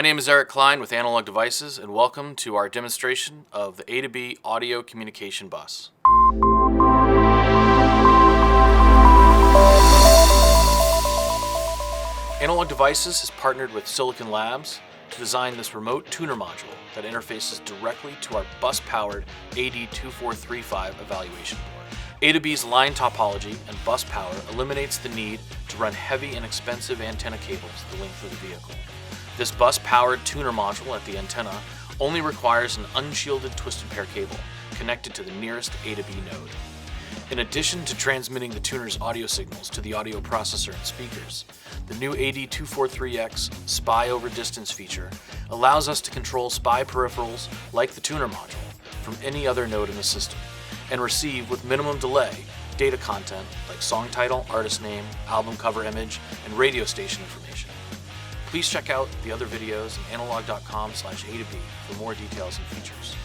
name is Eric Klein with Analog Devices, and welcome to our demonstration of the A²B audio communication bus. Analog Devices has partnered with Silicon Labs to design this remote tuner module that interfaces directly to our bus-powered AD2435 evaluation board. A²B's line topology and bus power eliminates the need to run heavy and expensive antenna cables the length of the vehicle. This bus-powered tuner module at the antenna only requires an unshielded twisted pair cable connected to the nearest A²B node. In addition to transmitting the tuner's audio signals to the audio processor and speakers, the new AD243X SPI over distance feature allows us to control SPI peripherals like the tuner module from any other node in the system and receive with minimum delay data content like song title, artist name, album cover image, and radio station information. Please check out the other videos at analog.com/A²B for more details and features.